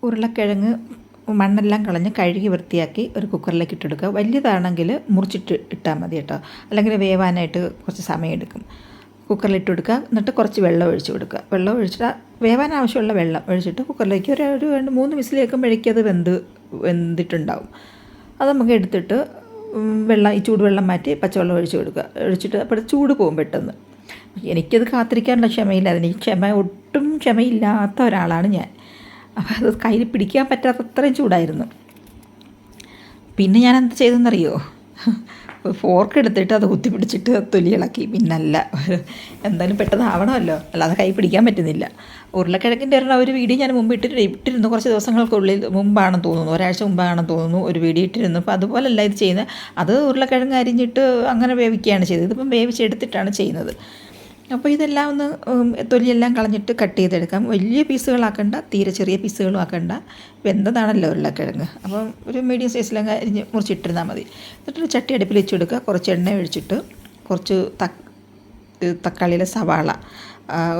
ഉരുളക്കിഴങ്ങ് മണ്ണെല്ലാം കളഞ്ഞ് കഴുകി വൃത്തിയാക്കി ഒരു കുക്കറിലേക്ക് ഇട്ടെടുക്കുക. വലിയതാണെങ്കിൽ മുറിച്ചിട്ട് ഇട്ടാൽ മതി കേട്ടോ, അല്ലെങ്കിൽ വേവാനായിട്ട് കുറച്ച് സമയം എടുക്കും. കുക്കറിലിട്ട് കൊടുക്കുക, എന്നിട്ട് കുറച്ച് വെള്ളം ഒഴിച്ച് കൊടുക്കുക. വെള്ളം ഒഴിച്ചിട്ട് വേവാൻ ആവശ്യമുള്ള വെള്ളം ഒഴിച്ചിട്ട് കുക്കറിലേക്ക് ഒരു 2-3 വിസിൽ കേൾക്കുമ്പോഴേക്കും അത് വെന്തിട്ടുണ്ടാവും. അത് നമുക്ക് എടുത്തിട്ട് ഈ ചൂടുവെള്ളം മാറ്റി പച്ചവെള്ളം ഒഴിച്ച് കൊടുക്കുക. ഒഴിച്ചിട്ട് അപ്പോൾ ചൂട് പോകും പെട്ടെന്ന്. എനിക്കത് കാത്തിരിക്കാനുള്ള ക്ഷമയില്ല. എനിക്ക് ഒട്ടും ക്ഷമയില്ലാത്ത ഒരാളാണ് ഞാൻ. അപ്പോൾ അത് കയ്യിൽ പിടിക്കാൻ പറ്റാത്തത്രയും ചൂടായിരുന്നു. പിന്നെ ഞാൻ എന്ത് ചെയ്തെന്നറിയോ, ഫോർക്ക് എടുത്തിട്ട് അത് കുത്തിപ്പിടിച്ചിട്ട് തൊലി ഇളക്കി. പിന്നല്ല, എന്തായാലും പെട്ടെന്ന് ആവണമല്ലോ, അല്ലാതെ കൈ പിടിക്കാൻ പറ്റുന്നില്ല. ഉരുളക്കിഴങ്ങിൻ്റെ ഒരു വീഡിയോ ഞാൻ മുമ്പ് ഇട്ടിരുന്നു, കുറച്ച് ദിവസങ്ങൾക്കുള്ളിൽ മുമ്പാണെന്ന് തോന്നുന്നു, ഒരാഴ്ച മുമ്പാണെന്ന് തോന്നുന്നു ഒരു വീഡിയോ ഇട്ടിരുന്നു. അപ്പോൾ അതുപോലല്ല ഇത് ചെയ്യുന്നത്. അത് ഉരുളക്കിഴങ്ങ് അരിഞ്ഞിട്ട് അങ്ങനെ വേവിക്കുകയാണ് ചെയ്തത്. ഇതിപ്പം വേവിച്ചെടുത്തിട്ടാണ് ചെയ്യുന്നത്. അപ്പോൾ ഇതെല്ലാം ഒന്ന് തൊലിയെല്ലാം കളഞ്ഞിട്ട് കട്ട് ചെയ്തെടുക്കാം. വലിയ പീസുകളാക്കണ്ട, തീരെ ചെറിയ പീസുകളും ആക്കണ്ട. വെന്തതാണല്ലോ ഉരുളക്കിഴങ്ങ്. അപ്പം ഒരു മീഡിയം സൈസിലങ്ങ് അരിഞ്ഞ് മുറിച്ചിട്ടിരുന്നാൽ മതി. എന്നിട്ടൊരു ചട്ടി അടുപ്പിൽ വെച്ച് കൊടുക്കുക. കുറച്ച് എണ്ണ ഒഴിച്ചിട്ട് കുറച്ച് തക്കാളിയിലെ സവാള,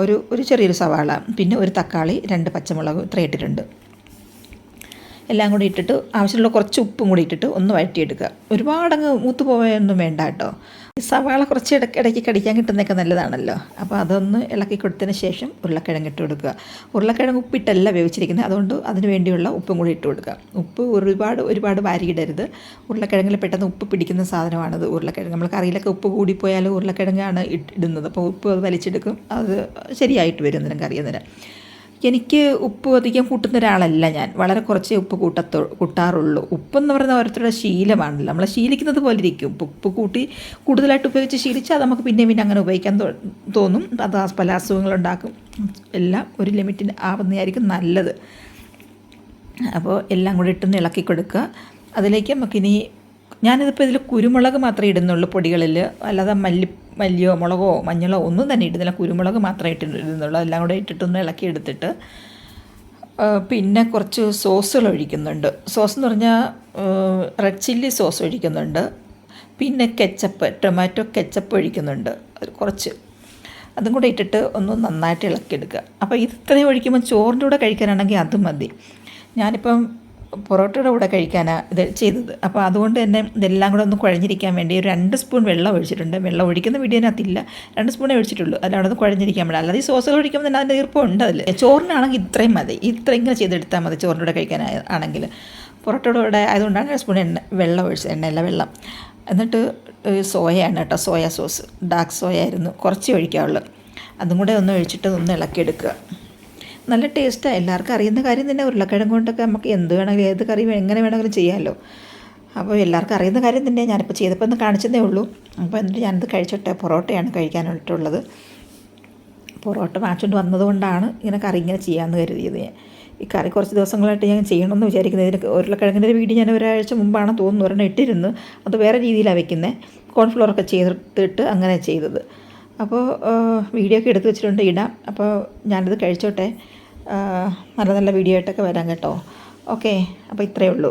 ഒരു ചെറിയൊരു സവാള, പിന്നെ ഒരു തക്കാളി, 2 പച്ചമുളക് ഇത്ര ഇട്ടിട്ടുണ്ട്. എല്ലാം കൂടി ഇട്ടിട്ട് ആവശ്യമുള്ള കുറച്ച് ഉപ്പും കൂടി ഇട്ടിട്ട് ഒന്ന് വഴറ്റിയെടുക്കുക. ഒരുപാടങ്ങ് മൂത്ത് പോയൊന്നും വേണ്ട കേട്ടോ. ഈ സവാള കുറച്ച് ഇടയ്ക്ക് കടിക്കാൻ കിട്ടുന്നതൊക്കെ നല്ലതാണല്ലോ. അപ്പോൾ അതൊന്ന് ഇളക്കി കൊടുത്തതിന് ശേഷം ഉരുളക്കിഴങ്ങ് ഇട്ട് കൊടുക്കുക. ഉരുളക്കിഴങ്ങ് ഉപ്പിട്ടല്ല വേവിച്ചിരിക്കുന്നത്, അതുകൊണ്ട് അതിന് വേണ്ടിയുള്ള ഉപ്പും കൂടി ഇട്ട് കൊടുക്കുക. ഉപ്പ് ഒരുപാട് വാരിയിടരുത്. ഉരുളക്കിഴങ്ങിൽ പെട്ടെന്ന് ഉപ്പ് പിടിക്കുന്ന സാധനമാണത് ഉരുളക്കിഴങ്ങ്. നമ്മൾ കറിയിലൊക്കെ ഉപ്പ് കൂടിപ്പോയാൽ ഉരുളക്കിഴങ്ങാണ് ഇടുന്നത്. അപ്പോൾ ഉപ്പ് അത് വലിച്ചെടുക്കും, അത് ശരിയായിട്ട് വരും അന്നേരം കറി. അന്നേരം എനിക്ക് ഉപ്പ് അധികം കൂട്ടുന്ന ഒരാളല്ല ഞാൻ. വളരെ കുറച്ചേ ഉപ്പ് കൂട്ടാറുള്ളൂ. ഉപ്പെന്ന് പറയുന്നത് ഓരോരുത്തരുടെ ശീലമാണല്ലോ, നമ്മളെ ശീലിക്കുന്നത് പോലെ ഇരിക്കും. ഉപ്പ് കൂട്ടി കൂടുതലായിട്ട് ഉപയോഗിച്ച് ശീലിച്ചാൽ നമുക്ക് പിന്നെ അങ്ങനെ ഉപയോഗിക്കാൻ തോന്നും. അത് പല അസുഖങ്ങളുണ്ടാക്കും. എല്ലാം ഒരു ലിമിറ്റിന് ആവുന്നതായിരിക്കും നല്ലത്. അപ്പോൾ എല്ലാം കൂടി ഇട്ടൊന്ന് ഇളക്കി കൊടുക്കുക. അതിലേക്ക് നമുക്കിനി ഞാനിതിപ്പോൾ ഇതിൽ കുരുമുളക് മാത്രമേ ഇടുന്നുള്ളൂ പൊടികളിൽ, അല്ലാതെ മല്ലിയോ മുളകോ മഞ്ഞളോ ഒന്നും തന്നെ ഇടുന്നില്ല. കുരുമുളക് മാത്രമേ ഇടുന്നുള്ളൂ. എല്ലാം കൂടെ ഇട്ടിട്ടൊന്ന് ഇളക്കി എടുത്തിട്ട് പിന്നെ കുറച്ച് സോസുകൾ ഒഴിക്കുന്നുണ്ട്. സോസ് എന്ന് പറഞ്ഞാൽ റെഡ് ചില്ലി സോസ് ഒഴിക്കുന്നുണ്ട്. പിന്നെ ടൊമാറ്റോ കെച്ചപ്പ് ഒഴിക്കുന്നുണ്ട് കുറച്ച്. അതും കൂടെ ഇട്ടിട്ട് ഒന്ന് നന്നായിട്ട് ഇളക്കിയെടുക്കുക. അപ്പോൾ ഇത്രയും ഒഴിക്കുമ്പോൾ ചോറിൻ്റെ കൂടെ കഴിക്കാനാണെങ്കിൽ അത് മതി. ഞാനിപ്പം പൊറോട്ടയുടെ കൂടെ കഴിക്കാനാണ് ഇത് ചെയ്തത്. അപ്പോൾ അതുകൊണ്ട് തന്നെ ഇതെല്ലാം കൂടെ ഒന്ന് കുഴഞ്ഞിരിക്കാൻ വേണ്ടി ഒരു 2 സ്പൂൺ വെള്ളം ഒഴിച്ചിട്ടുണ്ട്. വെള്ളം ഒഴിക്കുന്ന വീഡിയോനകത്തില്ല, 2 സ്പൂണേ ഒഴിച്ചിട്ടുള്ളൂ. അല്ല, അവിടെ നിന്ന് കുഴഞ്ഞിരിക്കാൻ വേണ്ടി. അല്ലാതെ ഈ സോസുകൾ ഒഴിക്കുമ്പോൾ തന്നെ അതിൻ്റെ ഈർപ്പമുണ്ട് അതിൽ. ചോറിനാണെങ്കിൽ ഇത്രയും മതി, ഇങ്ങനെ ചെയ്തെടുത്താൽ മതി ചോറിൻ്റെ കൂടെ കഴിക്കാനാണെങ്കിൽ. പൊറോട്ടയുടെ കൂടെ ആയതുകൊണ്ടാണ് 2 സ്പൂൺ വെള്ളം ഒഴിച്ചത്, എണ്ണയല്ല വെള്ളം. എന്നിട്ട് സോയയാണ് കേട്ടോ, സോയ സോസ്, ഡാർക്ക് സോയ ആയിരുന്നു, കുറച്ചേ ഒഴിക്കാവുള്ളൂ. അതും കൂടെ ഒന്ന് ഒഴിച്ചിട്ട് ഒന്ന് ഇളക്കിയെടുക്കുക. നല്ല ടേസ്റ്റാണ്. എല്ലാവർക്കും അറിയുന്ന കാര്യം തന്നെ. ഉരുളക്കിഴങ്ങ് കൊണ്ടൊക്കെ നമുക്ക് എന്ത് വേണമെങ്കിലും ഏത് കറി എങ്ങനെ വേണമെങ്കിലും ചെയ്യാമല്ലോ. അപ്പോൾ എല്ലാവർക്കും അറിയുന്ന കാര്യം തന്നെ. ഞാനിപ്പോൾ ചെയ്തപ്പോൾ ഒന്ന് കാണിച്ചതേ ഉള്ളൂ. അപ്പോൾ എന്നിട്ട് ഞാനിത് കഴിച്ചോട്ടെ. പൊറോട്ടയാണ് കഴിക്കാനായിട്ടുള്ളത്. പൊറോട്ട വാങ്ങിച്ചുകൊണ്ട് വന്നതുകൊണ്ടാണ് ഇങ്ങനെ കറി ഇങ്ങനെ ചെയ്യാമെന്ന് കരുതിയത്. ഈ കറി കുറച്ച് ദിവസങ്ങളായിട്ട് ഞാൻ ചെയ്യണമെന്ന് വിചാരിക്കുന്നത്. ഇതിന് ഉരുളക്കിഴങ്ങിൻ്റെ വീഡിയോ ഞാൻ ഒരാഴ്ച മുമ്പാണ് തോന്നുന്നു ഒരെണ്ണം ഇട്ടിരുന്നു. അത് വേറെ രീതിയിലാണ് വെക്കുന്നത്, കോൺഫ്ലോറൊക്കെ ചെയ്തിട്ട് അങ്ങനെ ചെയ്തത്. അപ്പോൾ വീഡിയോ ഒക്കെ എടുത്ത് വെച്ചിട്ടുണ്ട്, ഇടാം. അപ്പോൾ ഞാനിത് കഴിച്ചോട്ടെ. നല്ല വീഡിയോ ആയിട്ടൊക്കെ വരാം കേട്ടോ. ഓക്കെ, അപ്പോൾ ഇത്രയേ ഉള്ളൂ.